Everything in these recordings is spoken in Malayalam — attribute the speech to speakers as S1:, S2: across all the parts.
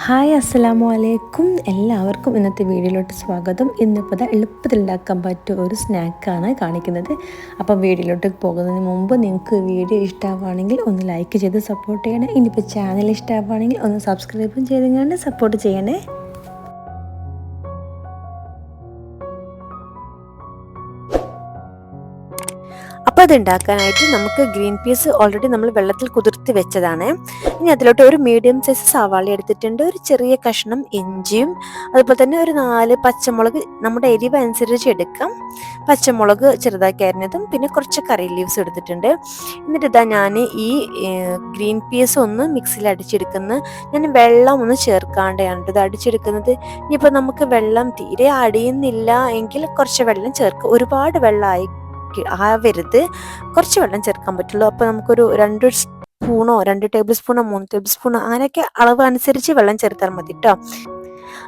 S1: ഹായ് അസ്സലാമു അലൈക്കും. എല്ലാവർക്കും ഇന്നത്തെ വീഡിയോയിലോട്ട് സ്വാഗതം. ഇന്നിപ്പോൾ എളുപ്പത്തിൽ ഉണ്ടാക്കാൻ പറ്റിയ ഒരു സ്നാക്കാണ് കാണിക്കുന്നത്. അപ്പം വീഡിയോയിലോട്ട് പോകുന്നതിന് മുമ്പ് നിങ്ങൾക്ക് വീഡിയോ ഇഷ്ടമാവുകയാണെങ്കിൽ ഒന്ന് ലൈക്ക് ചെയ്ത് സപ്പോർട്ട് ചെയ്യണേ. ഇനിയിപ്പോൾ ചാനൽ ഇഷ്ടമാവുകയാണെങ്കിൽ ഒന്ന് സബ്സ്ക്രൈബും ചെയ്തുകൊണ്ട് സപ്പോർട്ട് ചെയ്യണേ. അപ്പോൾ അതുണ്ടാക്കാനായിട്ട് നമുക്ക് ഗ്രീൻ പീസ് ഓൾറെഡി നമ്മൾ വെള്ളത്തിൽ കുതിർത്തി വെച്ചതാണ്. ഇനി അതിലോട്ട് ഒരു മീഡിയം സൈസ് സവാള എടുത്തിട്ടുണ്ട്, ഒരു ചെറിയ കഷ്ണം ഇഞ്ചിയും, അതുപോലെ തന്നെ ഒരു 4 പച്ചമുളക് നമ്മുടെ എരിവ് അനുസരിച്ച് എടുക്കാം. പച്ചമുളക് ചെറുതാക്കി അരിഞ്ഞതും പിന്നെ കുറച്ച് കറി ലീവ്സ് എടുത്തിട്ടുണ്ട്. എന്നിട്ട് ഇതാ ഞാൻ ഈ ഗ്രീൻ പീസ് ഒന്ന് മിക്സിയിൽ അടിച്ചെടുക്കുന്നത്. ഞാൻ വെള്ളം ഒന്ന് ചേർക്കാണ്ടാണ് ഇത് അടിച്ചെടുക്കുന്നത്. ഇനിയിപ്പോൾ നമുക്ക് വെള്ളം തീരെ അടിയുന്നില്ല എങ്കിൽ കുറച്ച് വെള്ളം ചേർക്കുക. ഒരുപാട് വെള്ളമായി ആവരുത്, കുറച്ച് വെള്ളം ചേർക്കാൻ പറ്റുള്ളൂ. അപ്പോൾ നമുക്കൊരു 2 സ്പൂണോ 2 ടേബിൾ സ്പൂണോ 3 ടേബിൾ സ്പൂണോ അങ്ങനെയൊക്കെ അളവ് അനുസരിച്ച് വെള്ളം ചേർത്താൽ മതി കേട്ടോ.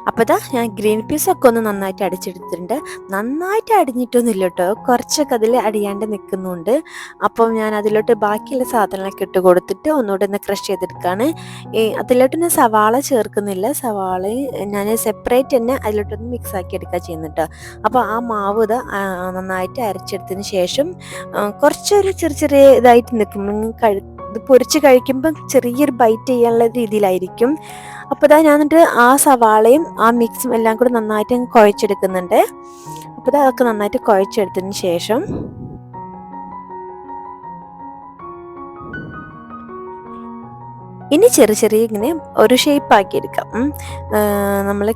S1: അപ്പോൾ ഞാൻ ഗ്രീൻ പീസൊക്കെ ഒന്ന് നന്നായിട്ട് അടിച്ചെടുത്തിട്ടുണ്ട്. നന്നായിട്ട് അടിഞ്ഞിട്ടൊന്നുമില്ല കേട്ടോ, കുറച്ചൊക്കെ അതിൽ അടിയാണ്ട് നിൽക്കുന്നുണ്ട്. അപ്പം ഞാൻ അതിലോട്ട് ബാക്കിയുള്ള സാധനങ്ങളൊക്കെ ഇട്ട് കൊടുത്തിട്ട് ഒന്നുകൂടെ ഒന്ന് ക്രഷ് ചെയ്തെടുക്കുകയാണ്. അതിലോട്ട് ഞാൻ സവാള ചേർക്കുന്നില്ല, സവാള ഞാൻ സെപ്പറേറ്റ് തന്നെ അതിലോട്ടൊന്ന് മിക്സ് ആക്കി എടുക്കുക ചെയ്യുന്നുണ്ട്. അപ്പോൾ ആ മാവ് നന്നായിട്ട് അരച്ചെടുത്തതിന് ശേഷം കുറച്ചൊരു ചെറിയ ഇതായിട്ട് നിൽക്കും. ഇത് പൊരിച്ച് കഴിക്കുമ്പം ചെറിയൊരു ബൈറ്റ് ചെയ്യാനുള്ള രീതിയിലായിരിക്കും. അപ്പോൾ ഞാൻ എന്നിട്ട് ആ സവാളയും ആ മിക്സും എല്ലാം കൂടി നന്നായിട്ട് കുഴച്ചെടുക്കുന്നുണ്ട്. അപ്പോൾ അതൊക്കെ നന്നായിട്ട് കുഴച്ചെടുത്തതിന് ശേഷം ഇനി ചെറിയ ഇങ്ങനെ ഒരു ഷേപ്പ് ആക്കി എടുക്കാം. നമ്മൾ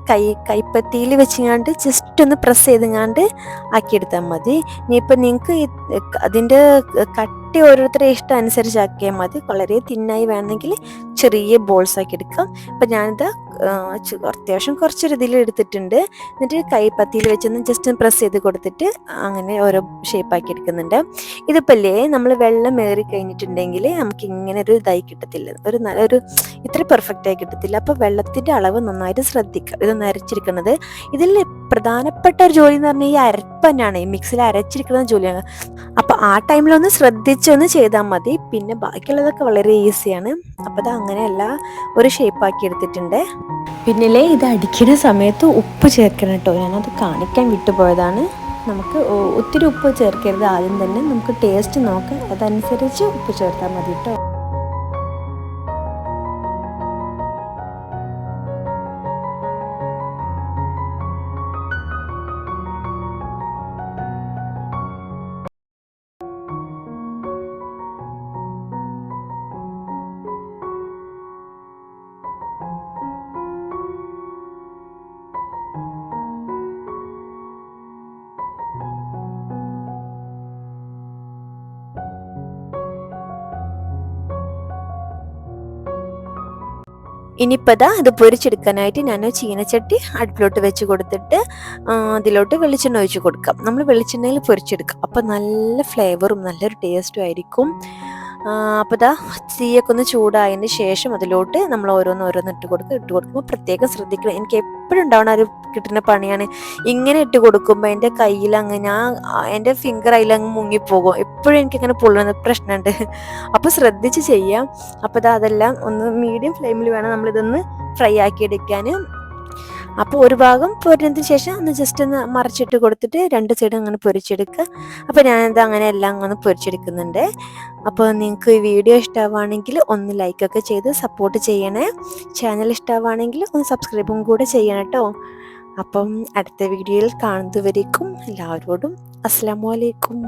S1: കൈപ്പത്തിയിൽ വെച്ചിങ്ങാണ്ട് ജസ്റ്റ് ഒന്ന് പ്രസ് ചെയ്തങ്ങാണ്ട് ആക്കിയെടുത്താൽ മതി. ഇനിയിപ്പോൾ നിങ്ങൾക്ക് അതിൻ്റെ കട്ടി ഓരോരുത്തരുടെ ഇഷ്ടം അനുസരിച്ച് ആക്കിയാൽ മതി. വളരെ തിന്നായി വേണമെങ്കിൽ ചെറിയ ബോൾസ് ആക്കി എടുക്കാം. അപ്പം ഞാനിത് അത്യാവശ്യം കുറച്ചൊരു ഇതിൽ എടുത്തിട്ടുണ്ട്. എന്നിട്ട് കൈപ്പത്തിയിൽ വെച്ചൊന്ന് ജസ്റ്റ് പ്രസ് ചെയ്ത് കൊടുത്തിട്ട് അങ്ങനെ ഓരോ ഷേപ്പാക്കി എടുക്കുന്നുണ്ട്. ഇതിപ്പോൾ നമ്മൾ വെള്ളം ഏറി കഴിഞ്ഞിട്ടുണ്ടെങ്കിൽ നമുക്ക് ഇങ്ങനെ ഒരു ഇതായി കിട്ടത്തില്ല, ഒരു ഇത്ര പെർഫെക്റ്റ് ആയി കിട്ടത്തില്ല. അപ്പോൾ വെള്ളത്തിൻ്റെ അളവ് നന്നായിട്ട് ശ്രദ്ധിക്കുക. ഇത് അരച്ചിരിക്കുന്നത് ഇതിൽ പ്രധാനപ്പെട്ട ഒരു ജോലി എന്ന് പറഞ്ഞാൽ ഈ അരപ്പ് തന്നെയാണ്, ഈ മിക്സിയിൽ അരച്ചിരിക്കുന്ന ജോലിയാണ്. അപ്പോൾ ആ ടൈമിലൊന്ന് ശ്രദ്ധിച്ചൊന്ന് ചെയ്താൽ മതി. പിന്നെ ബാക്കിയുള്ളതൊക്കെ വളരെ ഈസിയാണ്. അപ്പോൾ അങ്ങനെയല്ല ഒരു ഷേപ്പാക്കി എടുത്തിട്ടുണ്ട്. പിന്നെ ഇത് അടിക്കുന്ന സമയത്ത് ഉപ്പ് ചേർക്കണം കേട്ടോ, ഞാനത് കാണിക്കാൻ വിട്ടുപോയതാണ്. നമുക്ക് ഒത്തിരി ഉപ്പ് ചേർക്കരുത്, ആദ്യം തന്നെ നമുക്ക് ടേസ്റ്റ് നോക്കാം, അതനുസരിച്ച് ഉപ്പ് ചേർത്താൽ മതി കേട്ടോ. ഇനിയിപ്പോൾ അത് പൊരിച്ചെടുക്കാനായിട്ട് ഞാൻ ചീനച്ചട്ടി അടുപ്പിലോട്ട് വെച്ച് കൊടുത്തിട്ട് അതിലോട്ട് വെളിച്ചെണ്ണ ഒഴിച്ച് കൊടുക്കാം. നമ്മൾ വെളിച്ചെണ്ണയിൽ പൊരിച്ചെടുക്കാം, അപ്പോൾ നല്ല ഫ്ലേവറും നല്ലൊരു ടേസ്റ്റും ആയിരിക്കും. അപ്പോൾ തീയൊക്കെ ഒന്ന് ചൂടായതിന് ശേഷം അതിലോട്ട് നമ്മൾ ഓരോന്ന് ഇട്ട് കൊടുക്കുമ്പോൾ പ്രത്യേകം ശ്രദ്ധിക്കണം. എനിക്ക് എപ്പോഴും ഉണ്ടാവണ ഒരു കിട്ടുന്ന പണിയാണ്, ഇങ്ങനെ ഇട്ട് കൊടുക്കുമ്പോൾ എൻ്റെ കയ്യിൽ അങ്ങനെ എൻ്റെ ഫിംഗർ അതിലങ്ങ് മുങ്ങിപ്പോകും. എപ്പോഴും എനിക്കങ്ങനെ പൊള്ളുന്ന പ്രശ്നമുണ്ട്. അപ്പോൾ ശ്രദ്ധിച്ച് ചെയ്യാം. അപ്പോൾ അതെല്ലാം ഒന്ന് മീഡിയം ഫ്ലെയിമിൽ വേണം നമ്മളിതൊന്ന് ഫ്രൈ ആക്കി എടുക്കാൻ. അപ്പോൾ ഒരു ഭാഗം പൊരിഞ്ഞതിന് ശേഷം ഒന്ന് ജസ്റ്റ് ഒന്ന് മറിച്ചിട്ട് കൊടുത്തിട്ട് 2 സൈഡും അങ്ങനെ പൊരിച്ചെടുക്കുക. അപ്പോൾ ഞാനിത് അങ്ങനെ എല്ലാം അങ്ങനെ പൊരിച്ചെടുക്കുന്നുണ്ട്. അപ്പോൾ നിങ്ങൾക്ക് ഈ വീഡിയോ ഇഷ്ടമാവുകയാണെങ്കിൽ ഒന്ന് ലൈക്കൊക്കെ ചെയ്ത് സപ്പോർട്ട് ചെയ്യണേ. ചാനൽ ഇഷ്ടമാവുകയാണെങ്കിൽ ഒന്ന് സബ്സ്ക്രൈബും കൂടെ ചെയ്യണം കേട്ടോ. അപ്പം അടുത്ത വീഡിയോയിൽ കാണുന്നതുവരേക്കും എല്ലാവരോടും അസ്സലാമു അലൈക്കും.